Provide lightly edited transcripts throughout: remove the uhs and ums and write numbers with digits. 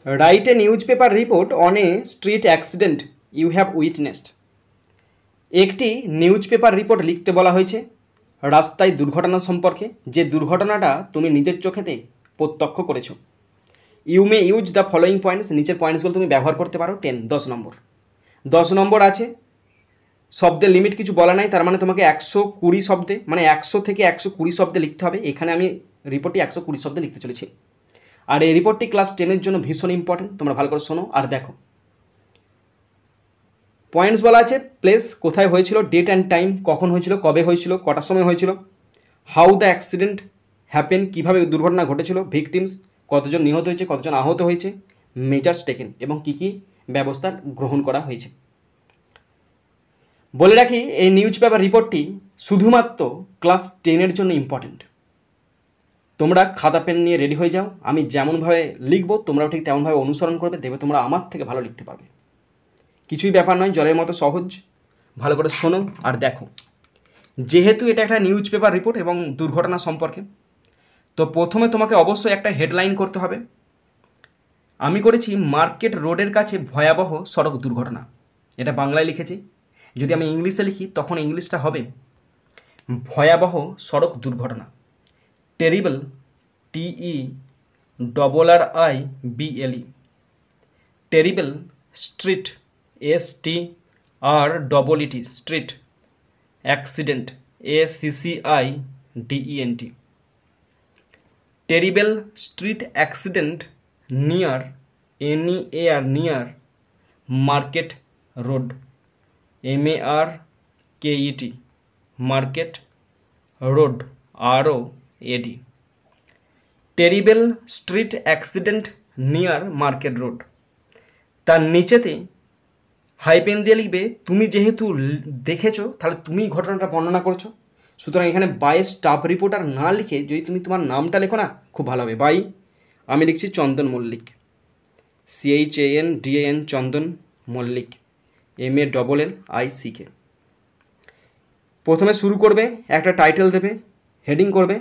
Right a newspaper report on a street accident you have witnessed. একটি newspaper report লিখতে বলা হয়েছে রাস্তায় দুর্ঘটনা সম্পর্কে, যে দুর্ঘটনাটা তুমি নিজের চোখেতে প্রত্যক্ষ করেছো। You may use the following points, নিচের পয়েন্টসগুলো তুমি ব্যবহার করতে পারো। 10 নম্বর। 10 নম্বর আছে, শব্দের লিমিট কিছু বলা নাই, তার মানে তোমাকে 120 শব্দে, মানে 100 থেকে 120 শব্দে লিখতে হবে। এখানে আমি রিপোর্টটি 120 শব্দে লিখতে চলেছি। আর এই রিপোর্টটি ক্লাস 10-এর জন্য ভীষণ ইম্পর্টেন্ট, তোমরা ভালো করে শোনো আর দেখো। পয়েন্টস বলা আছে, প্লেস কোথায় হয়েছিল, ডেট অ্যান্ড টাইম কখন হয়েছিল, কবে হয়েছিল, কটার সময় হয়েছিল, হাউ দ্য অ্যাক্সিডেন্ট হ্যাপেন কীভাবে দুর্ঘটনা ঘটেছিল, ভিকটিমস কতজন নিহত হয়েছে, কতজন আহত হয়েছে, মেজার্স টেকেন এবং কী কী ব্যবস্থা গ্রহণ করা হয়েছে। বলে রাখি এই নিউজ পেপার রিপোর্টটি শুধুমাত্র ক্লাস 10-এর জন্য ইম্পর্টেন্ট। তোমরা খাতা পেন নিয়ে রেডি হয়ে যাও, আমি যেমনভাবে লিখবো তোমরাও ঠিক তেমনভাবে অনুসরণ করবে, দেখবে তোমরা আমার থেকে ভালো লিখতে পারবে। কিছুই ব্যাপার নয়, জলের মতো সহজ। ভালো করে শোনো আর দেখো। যেহেতু এটা একটা নিউজ পেপার রিপোর্ট এবং দুর্ঘটনা সম্পর্কে, তো প্রথমে তোমাকে অবশ্যই একটা হেডলাইন করতে হবে। আমি করেছি মার্কেট রোডের কাছে ভয়াবহ সড়ক দুর্ঘটনা, এটা বাংলায় লিখেছি। যদি আমি ইংলিশে লিখি তখন ইংলিশটা হবে ভয়াবহ সড়ক দুর্ঘটনা, terrible, TERRIBLE, terrible street, STREET, street accident, ACCIDENT, terrible street accident near, NEAR market road, MARKET, market road, ROAD, terrible street accident near market road. তার নিচেতে হাইপেন দিয়ে লিখবে, তুমি যেহেতু দেখেছো তাহলে তুমি ঘটনাটা বর্ণনা করছো, সুতরাং এখানে বাই স্টাফ রিপোর্টার না লিখে যদি তুমি তোমার নামটা লেখো না খুব ভালো হবে। বাই, আমি লিখছি চন্দন মল্লিক, CHANDAN, চন্দন মল্লিক, MALLIC। প্রথমে শুরু করবে, একটা টাইটেল দেবে, হেডিং করবে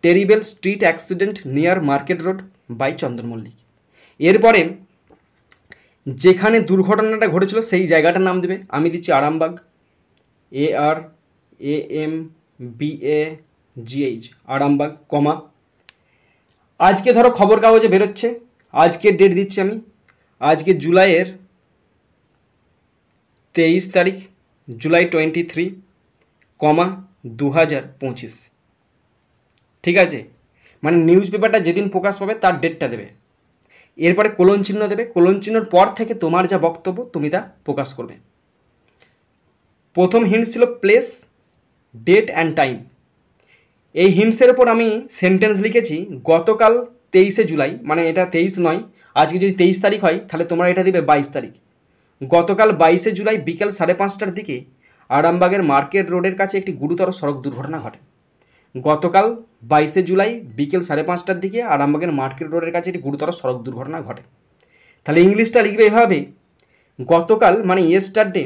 terrible street accident near market road by Chandan Mallik. এরপরে যেখানে দুর্ঘটনাটা ঘটেছিল সেই জায়গাটার নাম দেবে। আমি দিচ্ছি আরামবাগ, ARAMBAGH, আরামবাগ, কমা। আজকে ধরো খবর কাগজে বেরোচ্ছে, আজকের ডেট দিচ্ছি আমি, আজকে জুলাইয়ের 23 তারিখ, জুলাই 23, 2025। ঠিক আছে, মানে নিউজ পেপারটা যেদিন প্রকাশ পাবে তার ডেটটা দেবে। এরপরে কোলন চিহ্ন দেবে, কোলন চিহ্নর পর থেকে তোমার যা বক্তব্য তুমি তা প্রকাশ করবে। প্রথম হিন্টস ছিল প্লেস, ডেট অ্যান্ড টাইম। এই হিন্টসের ওপর আমি সেন্টেন্স লিখেছি গতকাল 23শে জুলাই, মানে এটা 23 নয়, আজকে যদি 23 তারিখ হয় তাহলে তোমরা এটা দিবে 22 তারিখ। গতকাল 22শে জুলাই বিকেল 5:30টার দিকে আরামবাগের মার্কেট রোডের কাছে একটি গুরুতর সড়ক দুর্ঘটনা ঘটে। গতকাল 22শে জুলাই বিকেল 5:30টার দিকে আরামবাগের মার্কেট রোডের কাছে একটি গুরুতর সড়ক দুর্ঘটনা ঘটে। তাহলে ইংলিশটা লিখবে এভাবে, গতকাল মানে ইয়েস্টারডে,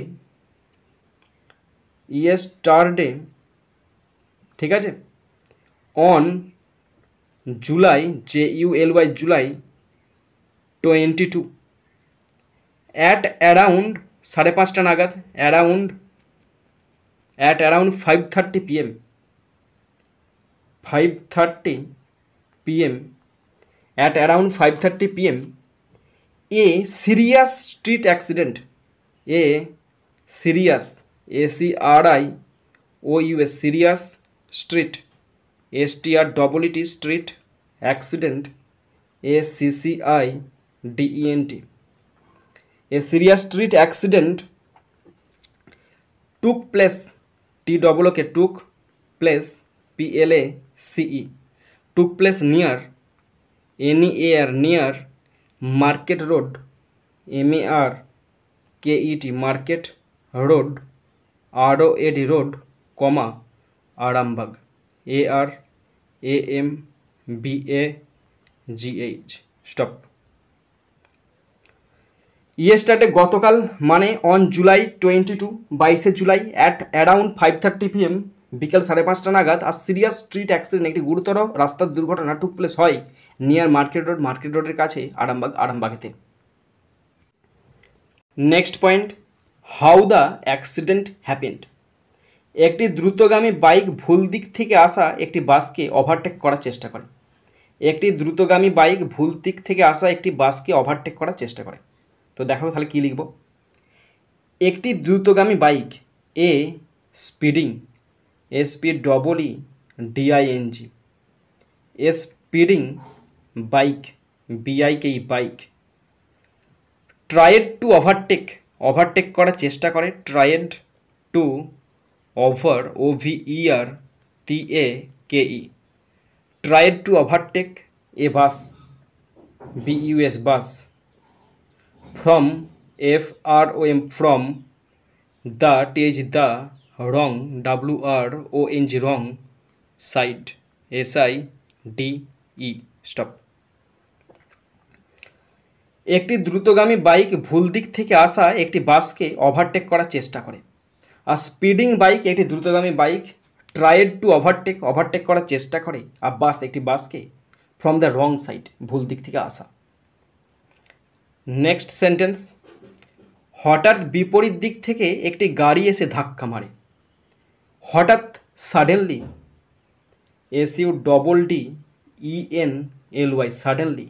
ঠিক আছে, on July, JULY, July 22 at around 5:30 নাগাদ, around 5:30 PM, 5:30 PM, at around 5:30 PM, a serious street accident, a serious, ACRIOUS, serious street, STREET, street accident, ACCIDENT, a serious street accident took place, TOOK, took place, PLACE, took place near, NEAR, near market road, MARKET, market road, ROAD, road, comma Arambagh, ARAMBAGH, stop। Yesterday গতকাল, মানে on July 22, 22শে জুলাই, at around 5:30 PM, বিকেল 5:30 নাগাদ আর serious street accident, একটি গুরুতর রাস্তার দুর্ঘটনা টুক প্লেস হয় নিয়ার মার্কেট রোডের কাছে আরামবাগেতে। Next point, how the accident happened. একটি দ্রুতগামী বাইক ভুল দিক থেকে আসা একটি বাসকে ওভারটেক করার চেষ্টা করে। একটি দ্রুতগামী বাইক ভুল দিক থেকে আসা একটি বাসকে ওভারটেক করার চেষ্টা করে। তো দেখো তাহলে কী লিখব। একটি দ্রুতগামী bike, a speeding, SPEEDING, a speeding bike, BIK bike, tried to overtake করার চেষ্টা করে, tried to OVERTAKE, tried to overtake a bus, BUS bus, from FROM from, the the wrong, WRONG wrong, side, SIDE stop. একটি দ্রুতগামী bike ভুল দিক থেকে আসা একটি বাসকে ওভারটেক করার চেষ্টা করে। আর স্পিডিং বাইক একটি দ্রুতগামী বাইক, ট্রাইড টু ওভারটেক করার চেষ্টা করে। আর বাস একটি বাসকে ফ্রম দ্য রং সাইড, ভুল দিক থেকে আসা। নেক্সট সেন্টেন্স, হঠাৎ বিপরীত দিক থেকে একটি গাড়ি এসে ধাক্কা মারে। হঠাৎ, সাডেনলি, SUDDENLY সাডেনলি।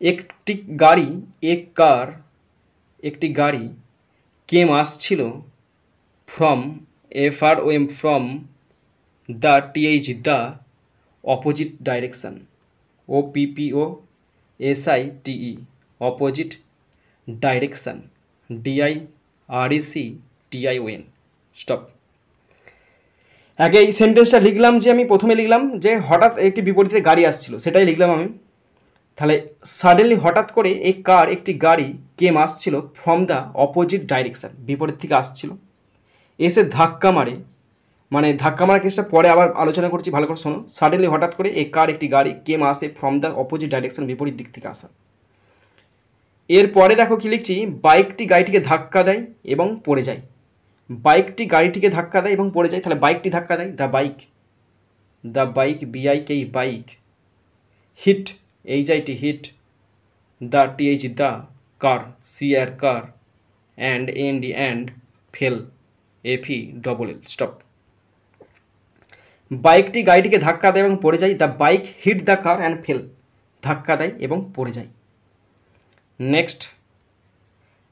একটি গাড়ি কেম আসছিল, from FROM from, the the opposite direction, OPPOSITE opposite direction, DIRECTION stop. আগে এই সেন্টেন্সটা লিখলাম যে আমি প্রথমে লিখলাম যে হঠাৎ একটি বিপরীতে গাড়ি আসছিল, সেটাই লিখলাম আমি। তাহলে সাডেনলি হঠাৎ করে একটি গাড়ি কেম আসছিল, ফ্রম দ্য অপোজিট ডাইরেকশান, বিপরীত থেকে আসছিল, এসে ধাক্কা মারে। মানে ধাক্কা মারার কেসটা পরে আবার আলোচনা করছি, ভালো করে শোনো। সাডেনলি হঠাৎ করে একটি গাড়ি কেম আসে, ফ্রম দ্য অপোজিট ডাইরেকশান, বিপরীত দিক থেকে আসা। এরপরে দেখো কি লিখছি, বাইকটি গাড়িটিকে ধাক্কা দেয় এবং পড়ে যায়। বাইকটি গাড়িটিকে ধাক্কা দেয় এবং পড়ে যায়। তাহলে বাইকটি ধাক্কা দেয়, the bike, BIK bike, hit, HIT hit, the the car, CR car, and fell, FELL stop. বাইকটি গাড়িটিকে ধাক্কা দেয় এবং পড়ে যায়। The bike hit the car and fell, ধাক্কা দেয় এবং পড়ে যায়। Next,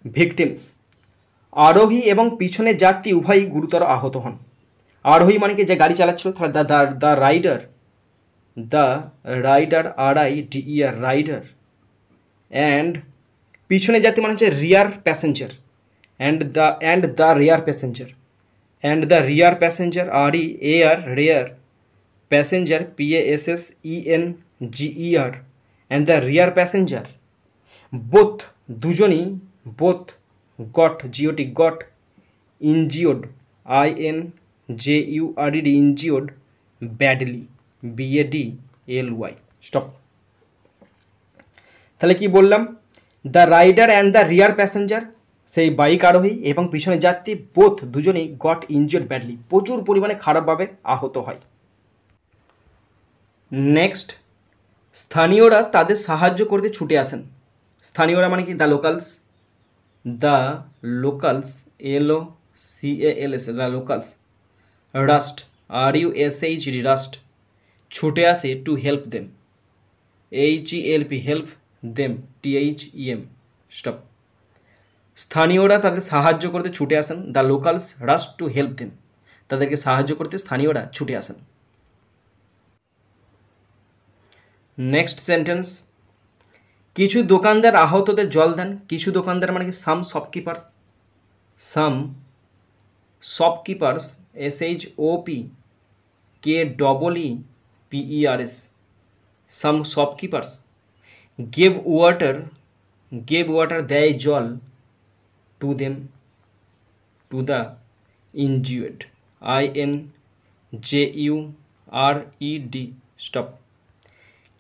victims. আরোহী এবং পিছনের যাত্রী উভয়ই গুরুতর আহত হন। আরোহী মানে কি যে গাড়ি চালাচ্ছিল, তাহলে the rider, RIDER rider, and পিছনে যাত্রী মানে হচ্ছে rear passenger, and the rear passenger, rear passenger, PASSENGER, and the rear passenger, both দুজনই, got injured, INJURED injured, badly, BADLY stop. তাহলে কি বললাম, the rider and the rear passenger, সেই bike আরোহী এবং পিছনে যাত্রী, বোথ দুজনেই গট ইনজিওর্ড ব্যাডলি, প্রচুর পরিমাণে খারাপভাবে আহত হয়। নেক্সট, স্থানীয়রা তাদের সাহায্য করতে ছুটে আসেন। স্থানীয়রা মানে কি the locals, LOCALS, the locals, rushed, RUSHD rushed, ছুটে আসে, to help them, HELP help them, THEM stop. স্থানীয়রা তাদের সাহায্য করতে ছুটে আসেন, the locals rushed to help them, তাদেরকে সাহায্য করতে স্থানীয়রা ছুটে আসেন। নেক্সট সেন্টেন্স, কিছু দোকানদার আহতদের জল দেন। কিছু দোকানদার মানে কি some shopkeepers, SHOPKEEPERS, some shopkeepers, gave water দেয় জল, to them, to the injured, INJURED stop.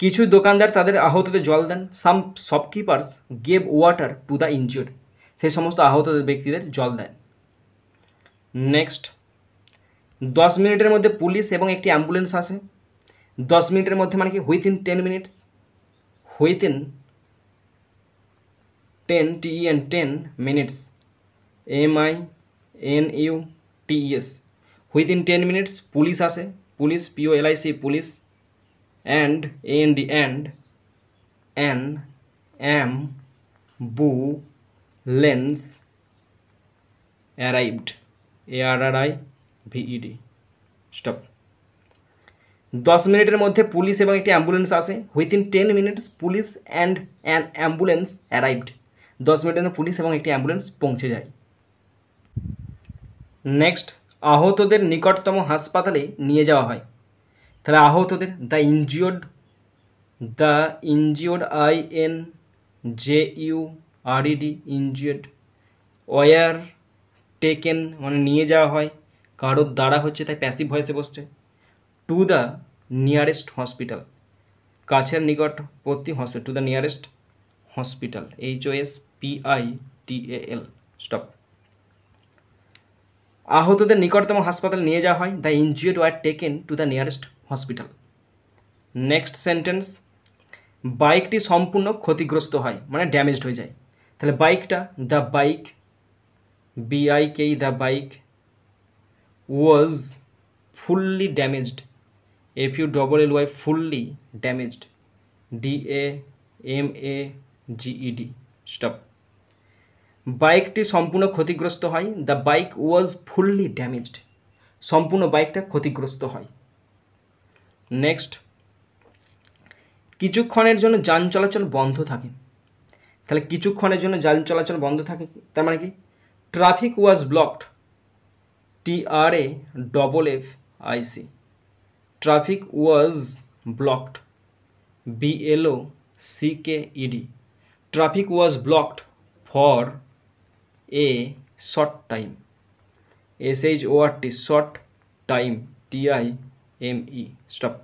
কিছু দোকানদার তাদের আহতদের জল দেন। Some shopkeepers gave water to the injured, সেই সমস্ত আহত ব্যক্তিদের জল দেন। নেক্সট, 10 মিনিটের মধ্যে পুলিশ এবং একটি অ্যাম্বুলেন্স আসে। 10 মিনিটের মধ্যে মানে কি within 10 minutes, within 10 MINUTES, within 10 minutes police আসে, police POLIC police, and an ambulance arrived, ARRIVED, stop. 10 মিনিটের মধ্যে পুলিশ এবং একটি অ্যাম্বুলেন্স আসে, within 10 minutes police and an ambulance arrived, 10 মিনিটের মধ্যে পুলিশ এবং একটি অ্যাম্বুলেন্স পৌঁছে যায়। নেক্সট, আহতদের নিকটতম হাসপাতালে নিয়ে যাওয়া হয়। তাহলে আহতদের the injured INJURED injured, were taken মানে নিয়ে যাওয়া হয়, কারোর দ্বারা হচ্ছে তাই প্যাসিভ ভয়েসে বসছে, টু দ্য নিয়ারেস্ট হসপিটাল, কাছের নিকটবর্তী hospital, to the nearest hospital, HOSPITAL, stop. আহতদের নিকটতম হাসপাতালে নিয়ে যাওয়া হয়, the injured were taken to the nearest hospital. Next sentence, বাইকটি সম্পূর্ণ ক্ষতিগ্রস্ত হয় মানে ড্যামেজড হয়ে যায়। তাহলে বাইকটা, the bike BIK, the bike was fully damaged, FULLY, fully damaged, DAMAGED, stop. বাইকটি সম্পূর্ণ ক্ষতিগ্রস্ত হয়, the bike was fully damaged, সম্পূর্ণ বাইকটা ক্ষতিগ্রস্ত হয়। নেক্সট, কিছুক্ষণের জন্য যান চলাচল বন্ধ থাকে। তাহলে কিছুক্ষণের জন্য যান চলাচল বন্ধ থাকে তার মানে কি, traffic was blocked, TRAFFIC, traffic was blocked, BLOCKED, traffic was blocked for a short time, SHORT, short time, TIME, stop.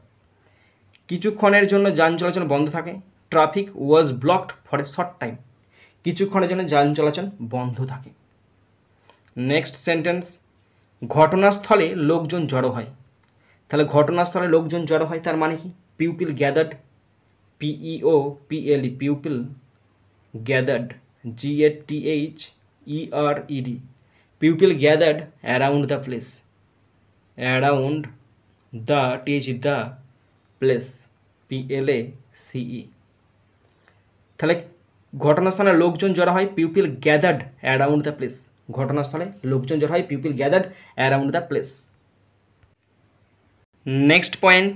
কিছুক্ষণের জন্য যান চলাচল বন্ধ থাকে, traffic was blocked for a short time, কিছুক্ষণের জন্য যান চলাচল বন্ধ থাকে। নেক্সট সেন্টেন্স, ঘটনাস্থলে লোকজন জড়ো হয়। তাহলে ঘটনাস্থলে লোকজন জড়ো হয় তার মানে কি, people gathered, PEOPLE, people gathered, GATHERED, people gathered around the place, around the the place, PLACE। তাহলে ঘটনাস্থলে লোকজন জড়ো হয়, people gathered around the place, ঘটনাস্থলে লোকজন জড়ো হয়, people gathered around the place. Next point,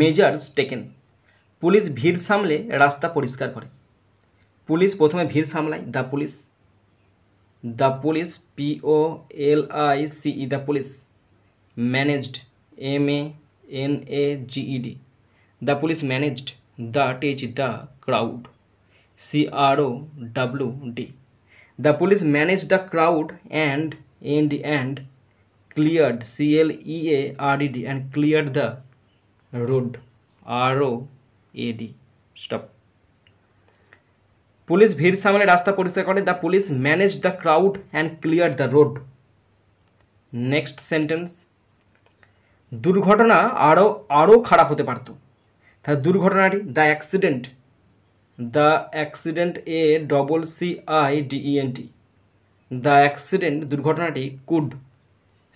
measures taken, police ভিড় সামলে রাস্তা পরিষ্কার করে। পুলিশ প্রথমে ভিড় সামলায়, the police POLICE, the police, managed, MANAGED, the police managed the crowd, CROWD, the police manage the crowd and cleared, CLEARED, and cleared the road, ROAD, stop। পুলিশ ভিড় সামলে রাস্তা পরিষ্কার করে, the police manage the crowd and clear the road. Next sentence, দুর্ঘটনা আরও খারাপ হতে পারত। তাহলে দুর্ঘটনাটি, the accident ACCIDENT, the accident দুর্ঘটনাটি could,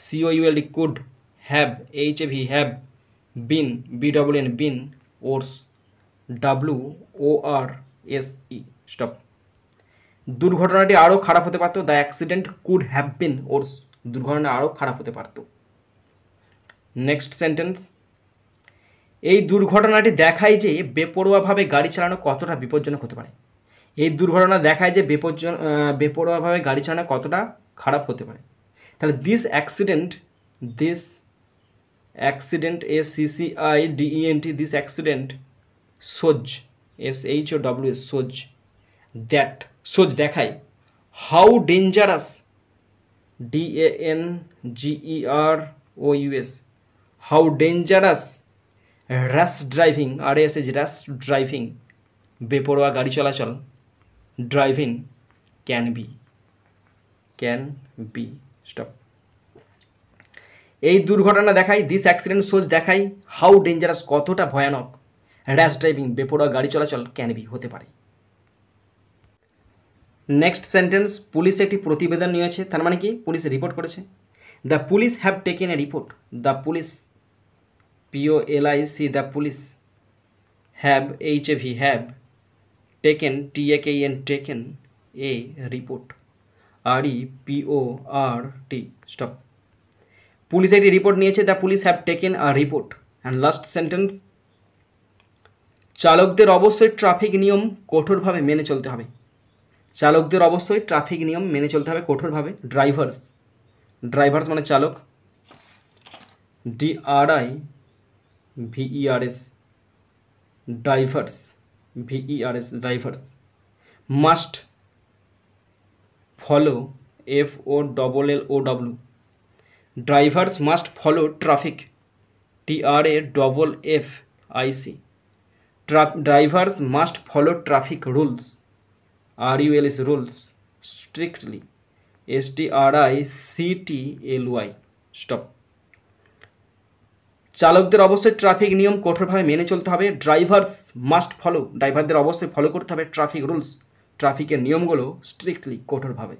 COULD, could, have, HAV, been, BIN, worse, WORSE, stop. দুর্ঘটনাটি আরও খারাপ হতে পারত, the accident could have been worse, দুর্ঘটনা আরও খারাপ হতে পারত। নেক্সট সেন্টেন্স, এই দুর্ঘটনাটি দেখায় যে বেপরোয়াভাবে গাড়ি চালানো কতটা বিপজ্জনক হতে পারে। এই দুর্ঘটনা দেখায় যে বেপরোয়াভাবে গাড়ি চালানো কতটা খারাপ হতে পারে। তাহলে this accident ACCIDENT, this accident shows, SHOWS, shows, দেখায়, how dangerous, DANGEROUS, how dangerous, rash driving, RASH, rash driving, বেপরোয়া গাড়ি চলাচল, ড্রাইভিং, ক্যান বি, স্টপ। এই দুর্ঘটনা দেখায়, দিস অ্যাক্সিডেন্ট শোজ দেখায় হাউ ডেঞ্জারাস, কতটা ভয়ানক র্যাশ ড্রাইভিং, বেপরোয়া গাড়ি চলাচল ক্যান বি, হতে পারে। নেক্সট সেন্টেন্স, পুলিশ একটি প্রতিবেদন নিয়েছে, তার মানে কি পুলিশ রিপোর্ট করেছে। The police have taken A report, the police, POLIC, the police, have, HAV, have, taken, TAKEN, taken, A report, REPORT, stop. Police একটি রিপোর্ট নিয়েছে, the police have taken a report. And last sentence, চালকদের অবশ্যই traffic নিয়ম কঠোরভাবে মেনে চলতে হবে, চালকদের অবশ্যই ট্রাফিক নিয়ম মেনে চলতে হবে কঠোরভাবে। ড্রাইভার্স, ড্রাইভার্স মানে চালক, DRIVERS, drivers, VERS, drivers, must follow, FOLLOW, drivers must follow traffic, TRAFFIC, drivers must follow traffic rules, RULS, rules, strictly, STRICTLY, stop. চালকদের অবশ্যই ট্রাফিক নিয়ম কঠোরভাবে মেনে চলতে হবে, ড্রাইভার্স মাস্ট ফলো, ড্রাইভারদের অবশ্যই ফলো করতে হবে ট্রাফিক রুলস, ট্রাফিকের নিয়মগুলো স্ট্রিক্টলি, কঠোরভাবে।